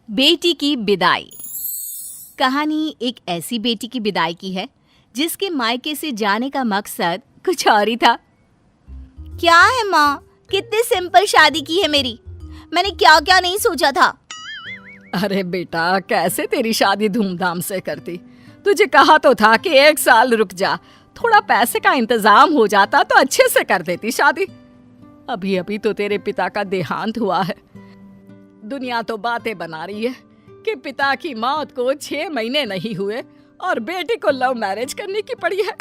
बेटी की विदाई। कहानी एक ऐसी बेटी की विदाई की है जिसके मायके से जाने का मकसद कुछ और ही था। क्या है माँ, कितनी सिंपल शादी की है मेरी। मैंने क्या क्या नहीं सोचा था। अरे बेटा, कैसे तेरी शादी धूमधाम से करती। तुझे कहा तो था कि 1 साल रुक जा, थोड़ा पैसे का इंतजाम हो जाता तो अच्छे से कर देती शादी। अभी अभी तो तेरे पिता का देहांत हुआ है। दुनिया तो बातें बना रही है कि पिता की मौत को 6 महीने नहीं हुए और बेटी को लव मैरिज करने की पड़ी है।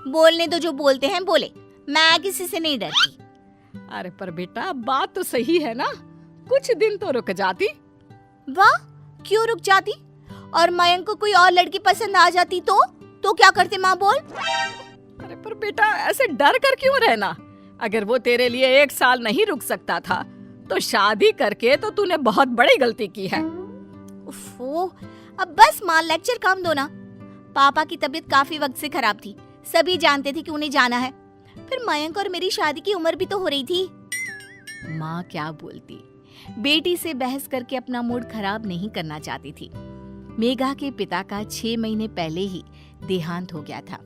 बोलने तो जो बोलते हैं बोले, मैं किसी से नहीं डरती। अरे पर बेटा, बात तो सही है ना, कुछ दिन तो रुक जाती। वाह, क्यों रुक जाती? और मयंक को कोई और लड़की पसंद आ जाती तो क्या करते माँ, बोल। अरे पर बेटा, ऐसे डर कर क्यों रहना। अगर वो तेरे लिए 1 साल नहीं रुक सकता था तो शादी करके तो तूने बहुत बड़ी गलती की है। उफ़ो, अब बस माँ, लेक्चर कम दो ना। पापा की तबीयत काफी वक्त से खराब थी, सभी जानते थे कि उन्हें जाना है। फिर मयंक और मेरी शादी की उम्र भी तो हो रही थी। माँ क्या बोलती, बेटी से बहस करके अपना मूड खराब नहीं करना चाहती थी। मेघा के पिता का 6 महीने पहले ही देहांत हो गया था।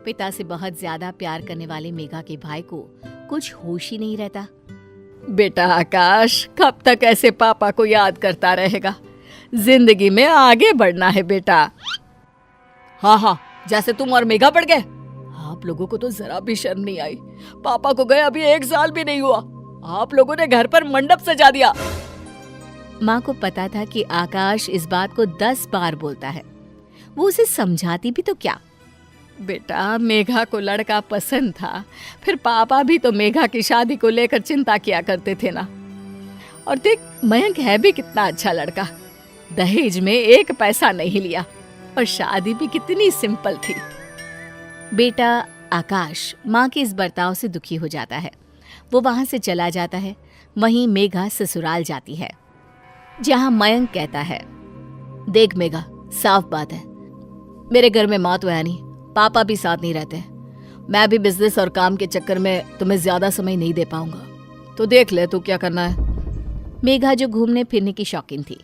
पिता से बहुत ज्यादा प्यार करने वाले मेघा के भाई को कुछ होश ही नहीं रहता। बेटा आकाश, कब तक ऐसे पापा को याद करता रहेगा। जिंदगी में आगे बढ़ना है बेटा। हाँ, जैसे तुम और मेघा बढ़ गए। आप लोगों को तो जरा भी शर्म नहीं आई। पापा को गए अभी 1 साल भी नहीं हुआ, आप लोगों ने घर पर मंडप सजा दिया। माँ को पता था कि आकाश इस बात को 10 बार बोलता है। वो उसे समझाती भी तो क्या। बेटा, मेघा को लड़का पसंद था, फिर पापा भी तो मेघा की शादी को लेकर चिंता किया करते थे ना। और देख, मयंक है भी कितना अच्छा लड़का। दहेज में 1 पैसा नहीं लिया और शादी भी कितनी सिंपल थी। बेटा आकाश माँ के इस बर्ताव से दुखी हो जाता है। वो वहां से चला जाता है। वहीं मेघा ससुराल जाती है, जहां मयंक कहता है, देख मेघा, साफ बात है, मेरे घर में माँ तो है नहीं, पापा भी साथ नहीं रहते। मैं भी बिजनेस और काम के चक्कर में तुम्हें ज्यादा समय नहीं दे पाऊंगा, तो देख ले तू क्या करना है। मेघा जो घूमने फिरने की शौकीन थी,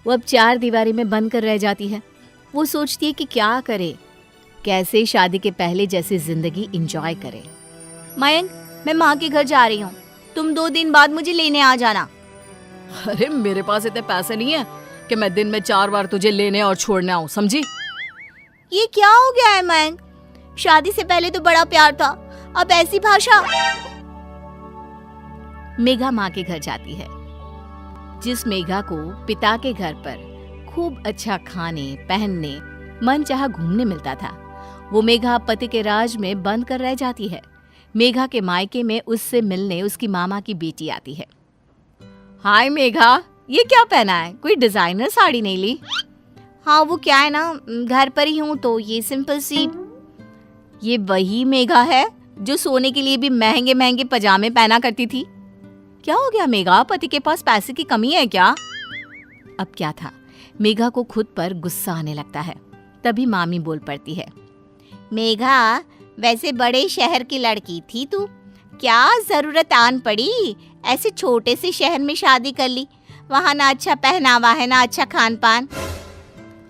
वो अब 4 दीवारी में बंद कर रह जाती है। वो सोचती है कि क्या करे, कैसे शादी के पहले जैसी जिंदगी एंजॉय करे। मयंक, मैं माँ के घर जा रही हूँ, तुम 2 दिन बाद मुझे लेने आ जाना। अरे मेरे पास इतने पैसे नहीं है कि मैं दिन में 4 बार तुझे लेने और छोड़ने आऊं, समझी। ये क्या हो गया है मयंक? शादी से पहले तो बड़ा प्यार था, अब ऐसी भाषा। मेघा माँ के घर जाती है। जिस मेघा को पिता के घर पर खूब अच्छा खाने पहनने मन चाहा घूमने मिलता था, वो मेघा पति के राज में बंद कर रह जाती है। मेघा के मायके में उससे मिलने उसकी मामा की बेटी आती है। हाय मेघा, ये क्या पहना है? कोई डिजाइनर साड़ी नहीं ली? हाँ, वो क्या है ना, घर पर ही हूँ तो ये सिंपल सी। ये वही मेघा है जो सोने के लिए भी महंगे महंगे पजामे पहना करती थी। क्या हो गया मेघा, पति के पास पैसे की कमी है क्या? अब क्या था, मेघा को खुद पर गुस्सा आने लगता है। तभी मामी बोल पड़ती है, मेघा, वैसे बड़े शहर की लड़की थी तू, क्या जरूरत आन पड़ी ऐसे छोटे से शहर में शादी कर ली। वहाँ ना अच्छा पहनावा है ना अच्छा खान पान।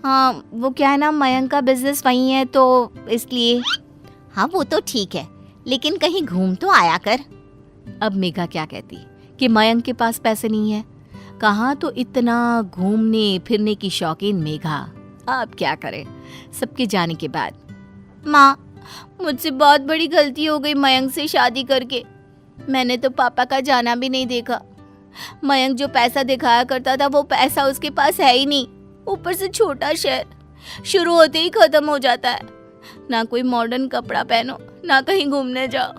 हाँ, वो क्या है ना, मयंक का बिजनेस वही है तो इसलिए। हाँ, वो तो ठीक है, लेकिन कहीं घूम तो आया कर। अब मेघा क्या कहती कि मयंक के पास पैसे नहीं है, कहाँ तो इतना घूमने फिरने की शौकीन मेघा। अब क्या करे सबके जाने के बाद। माँ, मुझसे बहुत बड़ी गलती हो गई मयंक से शादी करके। मैंने तो पापा का जाना भी नहीं देखा। मयंक जो पैसा दिखाया करता था वो पैसा उसके पास है ही नहीं। ऊपर से छोटा शहर, शुरू होते ही खत्म हो जाता है। ना कोई मॉडर्न कपड़ा पहनो, ना कहीं घूमने जाओ।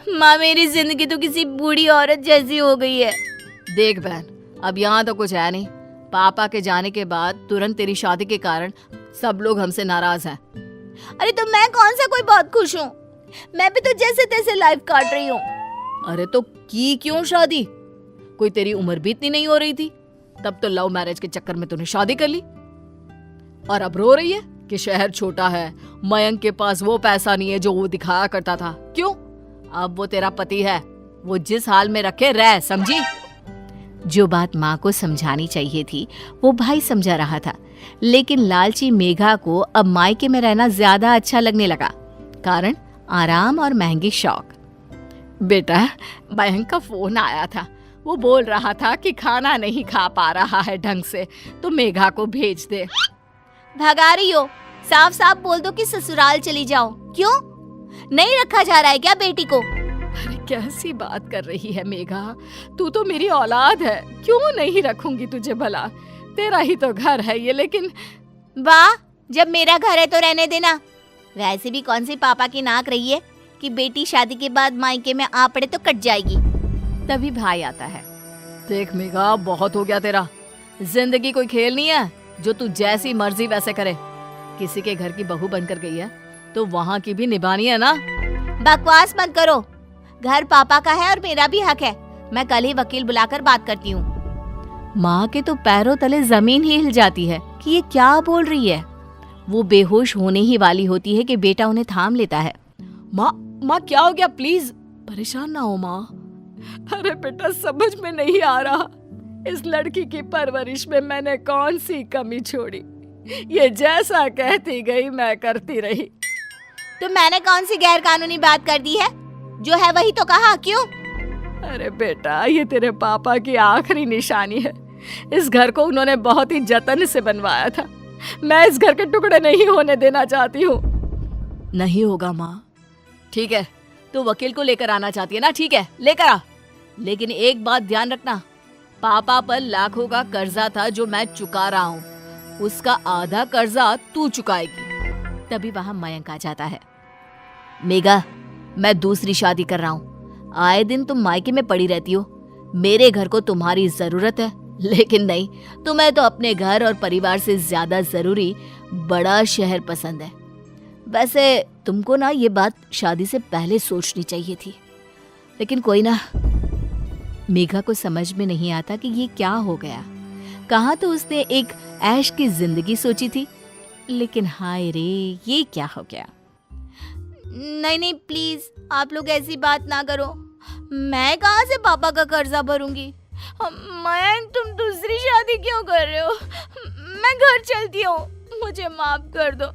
माँ, मेरी जिंदगी तो किसी बूढ़ी औरत जैसी हो गई है। देख बहन, अब यहाँ तो कुछ है नहीं। पापा के जाने के बाद तुरंत तेरी शादी के कारण सब लोग हमसे नाराज हैं। अरे तो मैं कौन सा कोई बहुत खुश हूँ, मैं भी तो जैसे तैसे लाइफ काट रही हूँ। अरे तो की क्यों शादी? कोई तेरी उम्र भी इतनी नहीं हो रही थी, तब तो लव मैरिज के चक्कर में तूने शादी कर ली। और अब रो रही है कि शहर छोटा है, मयंक के पास वो पैसा नहीं है जो वो दिखाया करता था। क्यों? अब वो तेरा पति है, वो जिस हाल में रखे रह, समझी। जो बात माँ को समझानी चाहिए थी वो भाई समझा रहा था, लेकिन लालची मेघा को अब मायके में रहना ज्यादा अच्छा लगने लगा। कारण आराम और महंगे शौक। बेटा, मयंक का फोन आया था। वो बोल रहा था कि खाना नहीं खा पा रहा है ढंग से, तो मेघा को भेज दे। भगा रही हो? साफ साफ बोल दो कि ससुराल चली जाओ। क्यों नहीं रखा जा रहा है क्या बेटी को? अरे कैसी बात कर रही है मेघा, तू तो मेरी औलाद है, क्यों नहीं रखूंगी तुझे भला? तेरा ही तो घर है ये। लेकिन वाह, जब मेरा घर है तो रहने देना। वैसे भी कौन सी पापा की नाक रही है कि बेटी शादी के बाद मायके में आ पड़े तो कट जाएगी। तभी भाई आता है। देख मेघा, बहुत हो गया तेरा। जिंदगी कोई खेल नहीं है जो तू जैसी मर्जी वैसे करे। किसी के घर की बहू बनकर गई है तो वहाँ की भी निभानी है ना। बकवास मत करो। घर पापा का है और मेरा भी हक है। मैं कल ही वकील बुलाकर बात करती हूँ। माँ के तो पैरों तले जमीन ही हिल जाती है कि ये क्या बोल रही है। वो बेहोश होने ही वाली होती है कि बेटा उन्हें थाम लेता है। माँ क्या हो गया? प्लीज परेशान ना हो माँ। अरे बेटा, समझ में नहीं आ रहा इस लड़की की परवरिश में मैंने कौन सी कमी छोड़ी। ये जैसा कहती गई मैं करती रही। तो मैंने कौन सी गैर कानूनी बात कर दी है? जो है वही तो कहा। क्यों? अरे बेटा, ये तेरे पापा की आखिरी निशानी है। इस घर को उन्होंने बहुत ही जतन से बनवाया था। मैं इस घर के टुकड़े नहीं होने देना चाहती हूँ। नहीं होगा माँ। ठीक है, तू वकील को लेकर आना चाहती है ना? ठीक है, लेकर आ। लेकिन एक बात ध्यान रखना, पापा पर लाखों का कर्जा था जो मैं चुका रहा हूँ, उसका आधा कर्जा तू चुकाएगी। तभी वहां मयंक आ जाता है। मेघा, मैं दूसरी शादी कर रहा हूँ। आए दिन तुम मायके में पड़ी रहती हो। मेरे घर को तुम्हारी जरूरत है, लेकिन नहीं, तुम्हें तो अपने घर और परिवार से ज्यादा जरूरी बड़ा शहर पसंद है। वैसे तुमको ना ये बात शादी से पहले सोचनी चाहिए थी, लेकिन कोई ना। मेघा को समझ में नहीं आता कि ये क्या हो गया। कहाँ तो उसने एक ऐश की जिंदगी सोची थी, लेकिन हाय रे, ये क्या हो गया। नहीं प्लीज, आप लोग ऐसी बात ना करो। मैं कहाँ से पापा का कर्जा भरूंगी? मयंक, तुम दूसरी शादी क्यों कर रहे हो? मैं घर चलती हूँ, मुझे माफ कर दो।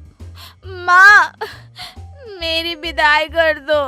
माँ, मेरी विदाई कर दो।